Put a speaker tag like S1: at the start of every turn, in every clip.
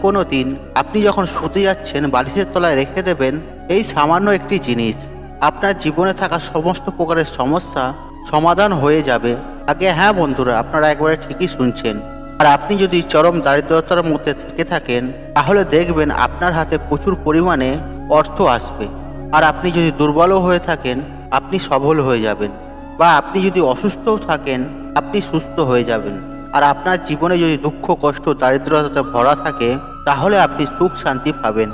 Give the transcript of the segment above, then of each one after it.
S1: কোনো দিন আপনি যখন শুতে যাচ্ছেন বালিশের তলায় রেখে দেবেন এই সামান্য একটি জিনিস, আপনার জীবনে থাকা সমস্ত প্রকারের সমস্যা সমাধান হয়ে যাবে। আগে হ্যাঁ বন্ধুরা, আপনারা একবারে ঠিকই শুনছেন। আর আপনি যদি চরম দারিদ্রতার মধ্যে থেকে থাকেন তাহলে দেখবেন আপনার হাতে প্রচুর পরিমাণে অর্থ আসবে। আর আপনি যদি দুর্বলও হয়ে থাকেন আপনি সবল হয়ে যাবেন, বা আপনি যদি অসুস্থও থাকেন আপনি সুস্থ হয়ে যাবেন। আর আপনার জীবনে যদি দুঃখ কষ্ট দারিদ্রতাতে ভরা থাকে তাহলে আপনি সুখ শান্তি পাবেন।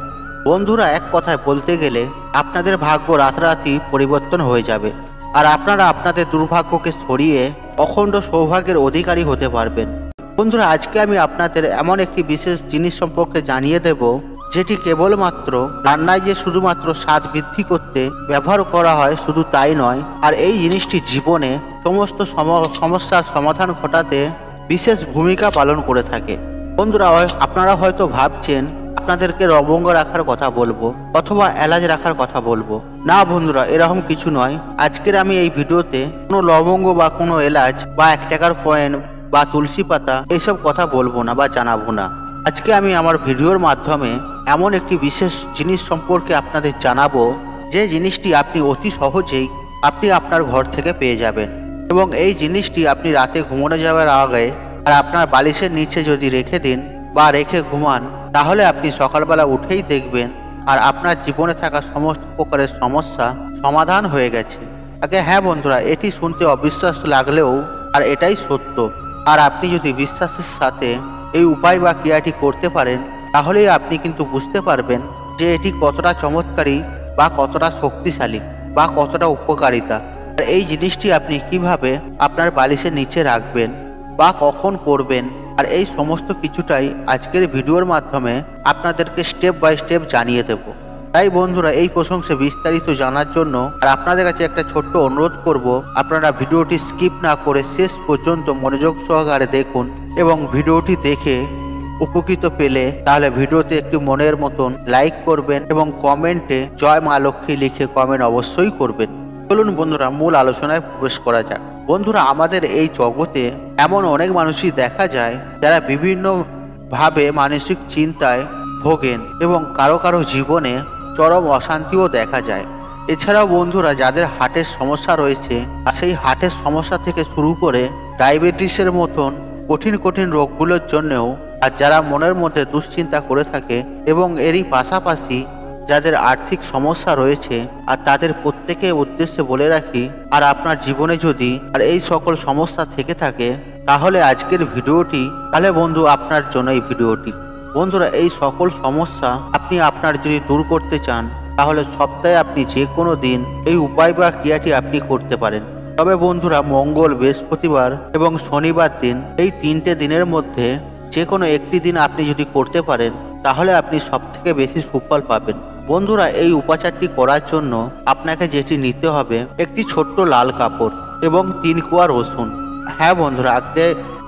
S1: বন্ধুরা, এক কথায় বলতে গেলে আপনাদের ভাগ্য রাতারাতি পরিবর্তন হয়ে যাবে, আর আপনারা আপনাদের দুর্ভাগ্যকে সরিয়ে অখণ্ড সৌভাগ্যের অধিকারী হতে পারবেন। বন্ধুরা, আজকে আমি আপনাদের এমন একটি বিশেষ জিনিস সম্পর্কে জানিয়ে দেব যেটি কেবলমাত্র রান্নায় যে শুধুমাত্র স্বাদ বৃদ্ধি করতে ব্যবহার করা হয় শুধু তাই নয়, আর এই জিনিসটি জীবনে সমস্ত সমস্যার সমাধান ঘটাতে বিশেষ ভূমিকা পালন করে থাকে। বন্ধুরা, আপনারা হয়তো ভাবছেন আপনাদেরকে লবঙ্গ রাখার কথা বলবো অথবা এলাচ রাখার কথা বলবো। না বন্ধুরা, এরকম কিছু নয়। আজকের আমি এই ভিডিওতে কোনো লবঙ্গ বা কোনো এলাচ বা 1 টাকার কয়েন বা তুলসী পাতা এইসব কথা বলবো না বা জানাবো না। আজকে আমি আমার ভিডিওর মাধ্যমে এমন একটি বিশেষ জিনিস সম্পর্কে আপনাদের জানাবো যে জিনিসটি আপনি অতি সহজেই আপনি আপনার ঘর থেকে পেয়ে যাবেন, এবং এই জিনিসটি আপনি রাতে ঘুমানো যাওয়ার আগে আর আপনার বালিশের নিচে যদি রেখে দিন বা রেখে ঘুমান তাহলে আপনি সকালবেলা উঠেই দেখবেন আর আপনার জীবনে থাকা সমস্ত প্রকারের সমস্যা সমাধান হয়ে গেছে। আগে হ্যাঁ বন্ধুরা, এটি শুনতে অবিশ্বাস লাগলেও আর এটাই সত্য। আর আপনি যদি বিশ্বাসের সাথে এই উপায় বা ক্রিয়াটি করতে পারেন তাহলেই আপনি কিন্তু বুঝতে পারবেন যে এটি কতটা চমৎকারী বা কতটা শক্তিশালী বা কতটা উপকারিতা। আর এই জিনিসটি আপনি কিভাবে আপনার বালিশের নিচে রাখবেন বা কখন করবেন, আর এই সমস্ত কিছুটাই আজকের ভিডিওর মাধ্যমে আপনাদেরকে স্টেপ বাই স্টেপ জানিয়ে দেব। তাই বন্ধুরা, এই প্রসঙ্গে বিস্তারিত জানার জন্য আর আপনাদের কাছে একটা ছোট্ট অনুরোধ করব, আপনারা ভিডিওটি স্কিপ না করে শেষ পর্যন্ত মনোযোগ সহকারে দেখুন, এবং ভিডিওটি দেখে উপকৃত পেলে তাহলে ভিডিওতে একটি মনের মতন লাইক করবেন এবং কমেন্টে জয় মা লক্ষ্মী লিখে কমেন্ট অবশ্যই করবেন। চলুন বন্ধুরা, মূল আলোচনায় প্রবেশ করা যাক। বন্ধুরা, আমাদের এই জগতে এমন অনেক মানুষই দেখা যায় যারা বিভিন্নভাবে মানসিক চিন্তায় ভোগেন এবং কারো কারো জীবনে চরম অশান্তিও দেখা যায়। এছাড়াও বন্ধুরা, যাদের হার্টের সমস্যা রয়েছে আর সেই হার্টের সমস্যা থেকে শুরু করে ডায়াবেটিসের মতন কঠিন কঠিন রোগগুলোর জন্যেও, আর যারা মনের মধ্যে দুশ্চিন্তা করে থাকে, এবং এরই পাশাপাশি যাদের আর্থিক সমস্যা রয়েছে, আর তাদের প্রত্যেকের উদ্দেশ্যে বলে রাখি, আর আপনার জীবনে যদি আর এই সকল সমস্যা থেকে থাকে তাহলে আজকের ভিডিওটি, তাহলে বন্ধু আপনার জন্য এই ভিডিওটি। বন্ধুরা, এই সকল সমস্যা আপনি আপনার যদি দূর করতে চান তাহলে সপ্তাহে আপনি যে কোনো দিন এই উপায় বা ক্রিয়াটি আপনি করতে পারেন। তবে বন্ধুরা, মঙ্গল, বৃহস্পতিবার এবং শনিবার দিন, এই 3টে দিনের মধ্যে যে কোনো একটি দিন আপনি যদি করতে পারেন তাহলে আপনি সবথেকে বেশি সুফল পাবেন। বন্ধুরা, এই উপাচারটি করার জন্য আপনাকে যেটি নিতে হবে একটি ছোট্ট লাল কাপড় এবং 3 কোয়া রসুন। হ্যাঁ বন্ধুরা, আগে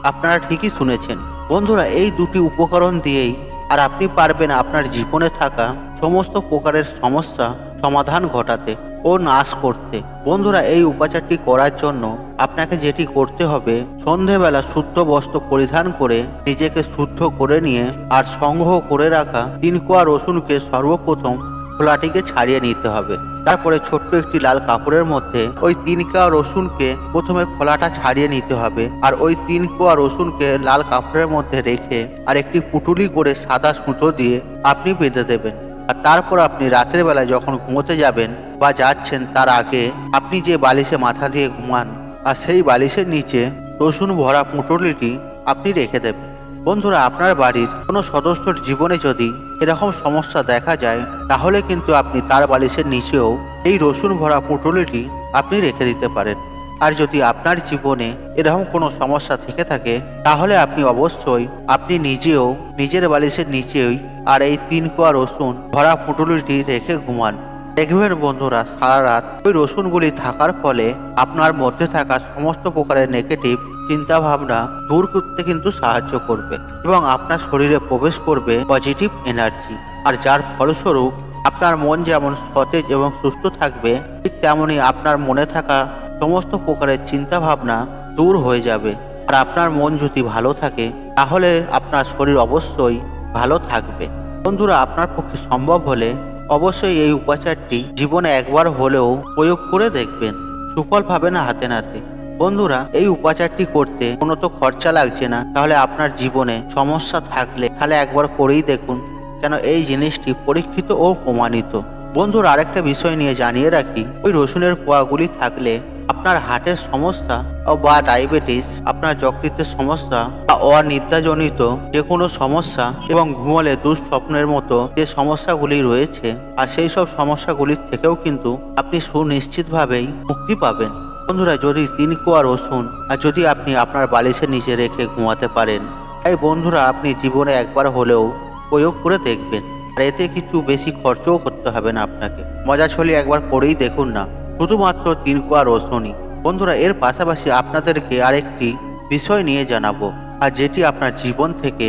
S1: আপনারা ঠিকই শুনেছেন। বন্ধুরা, এই দুটি উপকরণ দিয়েই আর আপনি পারবেন আপনার জীবনে থাকা সমস্ত প্রকারের সমস্যা সমাধান ঘটাতে ও নাশ করতে। বন্ধুরা, এই উপাচারটি করার জন্য আপনাকে যেটি করতে হবে, সন্ধেবেলা শুদ্ধ বস্ত্র পরিধান করে নিজেকে শুদ্ধ করে নিয়ে আর সংগ্রহ করে রাখা 3 কোয়া রসুনকে সর্বপ্রথম খোলাটিকে ছাড়িয়ে নিতে হবে। তারপরে ছোট্ট একটি লাল কাপড়ের মধ্যে ওই 3 কোয়া রসুনকে প্রথমে খোলাটা ছাড়িয়ে নিতে হবে, আর ওই 3 কোয়া রসুনকে লাল কাপড়ের মধ্যে রেখে আর একটি পুটুলি করে সাদা সুতো দিয়ে আপনি বেঁধে দেবেন। আর তারপর আপনি রাতের বেলা যখন ঘুমোতে যাবেন বা যাচ্ছেন তার আগে আপনি যে বালিশে মাথা দিয়ে ঘুমান আর সেই বালিশের নিচে রসুন ভরা পুঁটুলিটি আপনি রেখে দেবেন। বন্ধুরা, আপনার বাড়ির কোনো সদস্যর জীবনে যদি এরকম সমস্যা দেখা যায় তাহলে কিন্তু আপনি তার বালিশের নিচেও এই রসুন ভরা পুঁটুলিটি আপনি রেখে দিতে পারেন। আর যদি আপনার জীবনে এরকম কোনো সমস্যা থেকে থাকে তাহলে আপনি অবশ্যই আপনি নিজেও নিজের বালিশের নিচেই আর এই 3 কোয়া রসুন ভরা পুঁটুলিটি রেখে ঘুমান। দেখবেন বন্ধুরা, সারা রাত ওই রসুনগুলি থাকার ফলে আপনার মধ্যে থাকা সমস্ত প্রকারের নেগেটিভ চিন্তা ভাবনা দূর করতে কিন্তু সাহায্য করবে, এবং আপনার শরীরে প্রবেশ করবে পজিটিভ এনার্জি। আর যার ফলস্বরূপ আপনার মন যেমন সতেজ এবং সুস্থ থাকবে, ঠিক তেমনি আপনার মনে থাকা সমস্ত প্রকারের চিন্তা ভাবনা দূর হয়ে যাবে। আর আপনার মন যদি ভালো থাকে তাহলে আপনার শরীর অবশ্যই ভালো থাকবে। বন্ধুরা, আপনার পক্ষে সম্ভব হলে অবশ্যই এই উপাচারটি জীবনে একবার হলেও প্রয়োগ করে দেখবেন, সুফল পাবেন হাতে নাতে। বন্ধুরা, এই উপাচারটি করতে কোনো তো খরচা লাগছে না, তাহলে আপনার জীবনে সমস্যা থাকলে তাহলে একবার করেই দেখুন, কেন এই জিনিসটি পরীক্ষিত ও প্রমাণিত। বন্ধুরা, আরেকটা বিষয় নিয়ে জানিয়ে রাখি, ওই রসুনের কোয়াগুলি থাকলে আপনার হার্টের সমস্যা বা ডায়াবেটিস, আপনার যকৃতের সমস্যা বা অনিদ্রাজনিত যে কোনো সমস্যা এবং ঘুমোলে দুঃস্বপ্নের মতো যে সমস্যাগুলি রয়েছে, আর সেই সব সমস্যাগুলির থেকেও কিন্তু আপনি সুনিশ্চিতভাবেই মুক্তি পাবেন। বন্ধুরা, যদি 3 কোয়া রসুন আর যদি আপনি আপনার বালিশের নিচে রেখে ঘুমাতে পারেন, তাই বন্ধুরা আপনি জীবনে একবার হলেও প্রয়োগ করে দেখবেন। আর এতে কিছু বেশি খরচও করতে হবে না আপনাকে, মজা ছলি একবার করেই দেখুন না, শুধুমাত্র 3 কোয়া রসুনই। বন্ধুরা, এর পাশাপাশি আপনাদেরকে আরেকটি বিষয় নিয়ে জানাবো, আর যেটি আপনার জীবন থেকে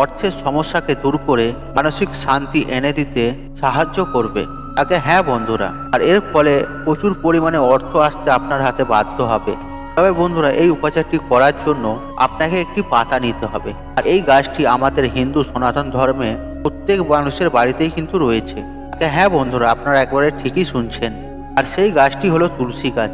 S1: অর্থের সমস্যাকে দূর করে মানসিক শান্তি এনে দিতে সাহায্য করবে। হ্যাঁ বন্ধুরা, আর এর ফলে প্রচুর পরিমাণে অর্থ আসতে আপনার হাতে বাধ্য হবে। তবে বন্ধুরা, এই উপাচারটি করার জন্য আপনাকে একটি পাতা নিতে হবে, আর এই গাছটি আমাদের হিন্দু সনাতন ধর্মে প্রত্যেক মানুষের বাড়িতেই কিন্তু রয়েছে। হ্যাঁ বন্ধুরা, আপনারা একবারে ঠিকই শুনছেন, আর সেই গাছটি হলো তুলসী গাছ।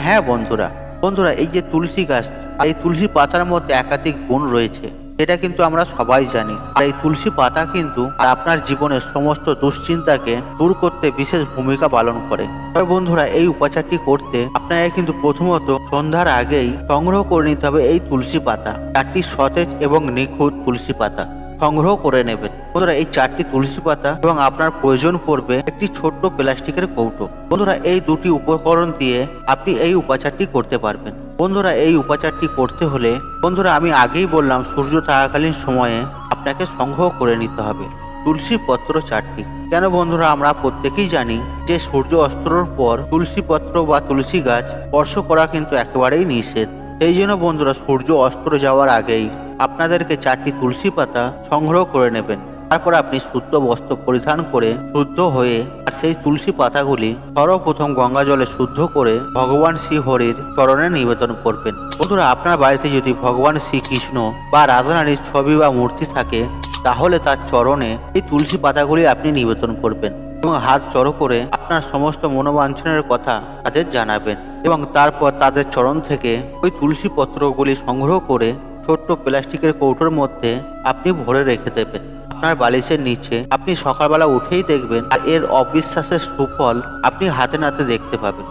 S1: হ্যাঁ বন্ধুরা, এই যে তুলসী গাছ, এই তুলসী পাতার মধ্যে একাধিক গুণ রয়েছে, এটা কিন্তু আমরা সবাই জানি। আর এই তুলসী পাতা কিন্তু আপনার জীবনের সমস্ত দুশ্চিন্তাকে দূর করতে বিশেষ ভূমিকা পালন করে। তবে বন্ধুরা, এই উপাচারটি করতে আপনাকে কিন্তু প্রথমত সন্ধ্যার আগেই সংগ্রহ করে নিতে হবে এই তুলসী পাতা। 4টি সতেজ এবং নিখুঁত তুলসী পাতা সংগ্রহ করে নেবেন। বন্ধুরা, এই 4টি তুলসী পাতা এবং আপনার প্রয়োজন পড়বে একটি ছোট্ট প্লাস্টিকের কৌটো। বন্ধুরা, এই দুটি উপকরণ দিয়ে আপনি এই উপাচারটি করতে পারবেন। বন্ধুরা, এই উপাচারটি করতে হলে বন্ধুরা আমি আগেই বললাম, সূর্য থাকাকালীন সময়ে আপনাকে সংগ্রহ করে নিতে হবে তুলসী পত্র 4টি। কেন বন্ধুরা, আমরা প্রত্যেকেই জানি যে সূর্য অস্তরের পর তুলসী পত্র বা তুলসী গাছ স্পর্শ করা কিন্তু একেবারেই নিষেধ। সেই জন্য বন্ধুরা, সূর্য অস্ত যাওয়ার আগেই আপনাদেরকে 4টি তুলসী পাতা সংগ্রহ করে নেবেন। তারপর আপনি শুদ্ধ বস্ত্র পরিধান করে শুদ্ধ হয়ে আর সেই তুলসী পাতাগুলি সর্বপ্রথম গঙ্গা জলে শুদ্ধ করে ভগবান শ্রী হরির চরণে নিবেদন করবেন। বন্ধুরা, আপনার বাড়িতে যদি ভগবান শ্রীকৃষ্ণ বা রাধারানীর ছবি বা মূর্তি থাকে, তাহলে তার চরণে এই তুলসী পাতাগুলি আপনি নিবেদন করবেন এবং হাত জড়ো করে আপনার সমস্ত মনোবাঞ্ছনের কথা তাদের জানাবেন, এবং তারপর তাদের চরণ থেকে ওই তুলসী পত্রগুলি সংগ্রহ করে ছোট্ট প্লাস্টিকের কৌটোর মধ্যে আপনি ভরে রেখে দেবেন আপনার বালিশের নিচে। আপনি সকালবেলা উঠেই দেখবেন, আর এর অবিশ্বাসের সুফল আপনি হাতে নাতে দেখতে পাবেন।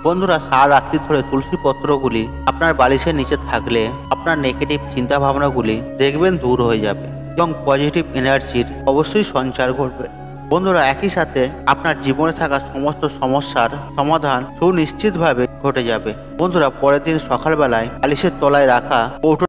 S1: বন্ধুরা, সারা রাত্রি ধরে তুলসী পত্রগুলি আপনার বালিশের নিচে থাকলে আপনার নেগেটিভ চিন্তা ভাবনাগুলি দেখবেন দূর হয়ে যাবে এবং পজিটিভ এনার্জির অবশ্যই সঞ্চার করবে। বন্ধুরা, একই সাথে আপনার জীবনে থাকা সমস্ত সমস্যার সমাধান সুনিশ্চিতভাবে ঘটে যাবে। বন্ধুরা, পরের দিন সকালবেলায় বালিশের তলায় রাখা কৌটো